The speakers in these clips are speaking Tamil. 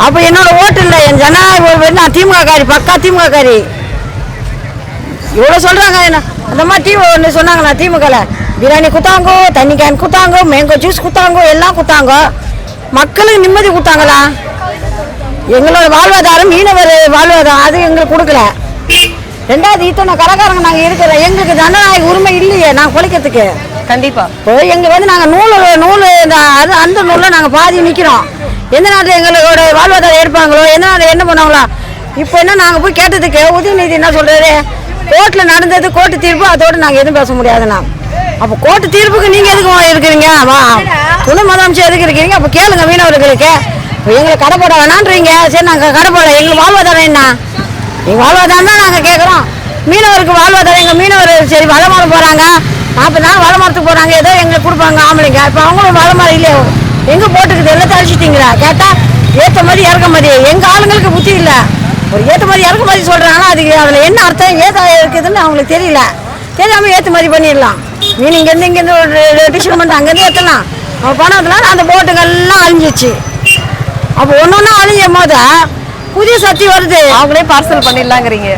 அப்போ என்னோட ஓட்டு இல்லை, என் ஜனநாயக நான் திமுக காரி, பக்கா திமுக காரி. இவ்வளோ சொல்கிறாங்க என்ன அந்த மாதிரி ஒன்று சொன்னாங்களா திமுகவில்? பிரியாணி குத்தாங்கோ, தண்ணி கேன் குத்தாங்கோ, மேங்கோ ஜூஸ் குத்தாங்கோ, எல்லாம் குத்தாங்கோ. மக்களுக்கு நிம்மதி கொடுத்தாங்களா? எங்களோட வாழ்வாதாரம் மீனவர் வாழ்வாதாரம் அது எங்களுக்கு கொடுக்கல. ரெண்டாவது இத்தனை கடைக்காரங்க நாங்கள் இருக்கிற எங்களுக்கு ஜனநாயக உரிமை இல்லையே நாங்கள் பொழைக்கிறதுக்கு. கண்டிப்பாக இப்போ எங்களுக்கு நாங்கள் நூல் அந்த நூலில் நாங்கள் பாதி நிற்கிறோம். எந்த நாட்டில் எங்களோட வாழ்வாதாரம் எடுப்பாங்களோ, எந்த நாட்டில் என்ன பண்ணுவாங்களோ. இப்போ என்ன நாங்கள் போய் கேட்டதுக்கு உதயநிதி என்ன சொல்கிறாரு, கோர்ட்டில் நடந்தது கோர்ட்டு தீர்ப்பு, அதோடு நாங்கள் எதுவும் பேச முடியாதுண்ணா. அப்போ கோர்ட்டு தீர்ப்புக்கு நீங்கள் எதுக்கு இருக்கிறீங்க? துணை முதலமைச்சர் எதுக்கு இருக்கிறீங்க? அப்போ கேளுங்க மீனவர்களுக்கு. இப்போ எங்களை கடை போட வேணான்றீங்க, சரி நாங்கள் கடை போட, எங்களுக்கு வாழ்வாதாரம் என்ன? எங்கள் வாழ்வாதாரம் தான் நாங்கள் கேட்குறோம். மீனவருக்கு வாழ்வாதாரம், எங்கள் மீனவர் சரி வளமரம் போகிறாங்க, 40 நாள் வளமரத்துக்கு போகிறாங்க, ஏதோ எங்களுக்கு கொடுப்பாங்க ஆம்பளைங்க. இப்போ அவங்களும் வளமரம் இல்லையோ, எங்கே போட்டுக்குது எல்லாத்தையும் அழிச்சிட்டிங்களா? கேட்டால் ஏற்ற மாதிரி இறக்க மாதிரி. எங்கள் ஆளுங்களுக்கு புத்தி இல்லை. ஒரு ஏற்ற மாதிரி இறக்க மாதிரி சொல்கிறாங்கன்னா அதுக்கு அதில் என்ன அர்த்தம் ஏதா இருக்குதுன்னு அவங்களுக்கு தெரியல. தெரியாமல் ஏற்ற மாதிரி பண்ணிடலாம். மீன் இங்கேருந்து ஒரு டிஷன் பண்ணிட்டு அங்கேருந்து ஏற்றலாம். அவன் பணத்தில் அந்த போட்டுகள்லாம் அழிஞ்சிச்சு. அப்போ ஒன்று ஒன்றா அழிஞ்சும் போது புதிய சக்தி வருது. அவங்களே பார்சல் பண்ணிடலாங்கிறீங்க?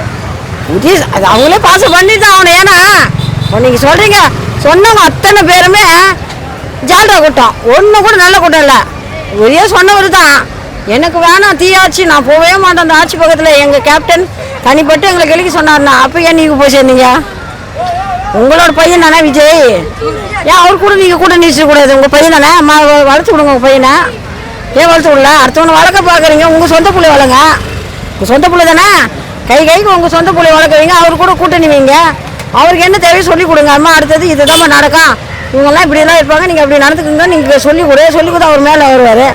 புதிய அது அவங்களே பார்சல் பண்ணி தான் ஆகணும். ஏன்னா இப்போ நீங்கள் சொல்கிறீங்க சொன்னவங்க அத்தனை பேருமே ஜால்ரா கூட்டம், ஒன்று கூட நல்ல கூட்டம் இல்லை. ஒரே சொன்னவர் தான் எனக்கு வேணாம் தீயாச்சு, நான் போகவே மாட்டேன் அந்த ஆட்சி பக்கத்தில். எங்கள் கேப்டன் தனிப்பட்டு எங்களை கிழக்கி சொன்னார்ண்ணா. அப்போ ஏன் நீங்கள் போய் சேர்ந்தீங்க? உங்களோட பையன் தானே விஜய், ஏன் அவர் கூட நீங்கள் கூட நிறுத்தக்கூடாது? உங்கள் பையன் தானே, வளர்த்து விடுங்க உங்கள் பையனை. ஏன் வளர்த்து விடல? அடுத்தவனை வளர்க்க பார்க்குறீங்க. உங்கள் சொந்த பிள்ளை வளங்க, உங்கள் சொந்த பிள்ளை தானே, கைக்கு உங்கள் சொந்த பிள்ளை வளர்க்குறீங்க. அவர் கூட கூட்டணி வைங்க, அவருக்கு என்ன தேவையோ சொல்லிக் கொடுங்க. அம்மா அடுத்தது இதுதான் நடக்கும், இவங்கெல்லாம் இப்படிலாம் இருப்பாங்க, நீங்கள் அப்படி நடந்துக்குங்க நீங்கள் சொல்லிக் கொடுத்து அவர் மேலே வருவார்.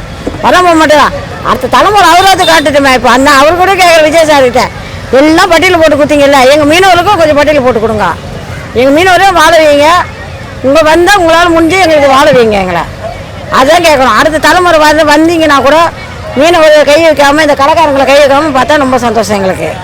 வர மாட்டேதா அடுத்த தலைமுறை அவராது காட்டுட்டுமே. இப்போ அந்த அவர் கூட கேட்குற விஜய் சார்கிட்ட எல்லாம் பட்டியல் போட்டு கொடுத்தீங்கல்ல, எங்கள் மீனவர்களுக்கும் கொஞ்சம் பட்டியல் போட்டு கொடுங்க. எங்கள் மீனவரே வாழ வைங்க, உங்கள் வந்தால் உங்களால் முடிஞ்சு எங்களுக்கு வாழ வைங்க எங்களை. அதான் கேட்குறோம். அடுத்த தலைமுறை வந்தீங்கன்னா கூட மீனவர்கள் கை வைக்காமல், இந்த கடைக்காரங்களை கை வைக்காமல் பார்த்தா ரொம்ப சந்தோஷம் எங்களுக்கு.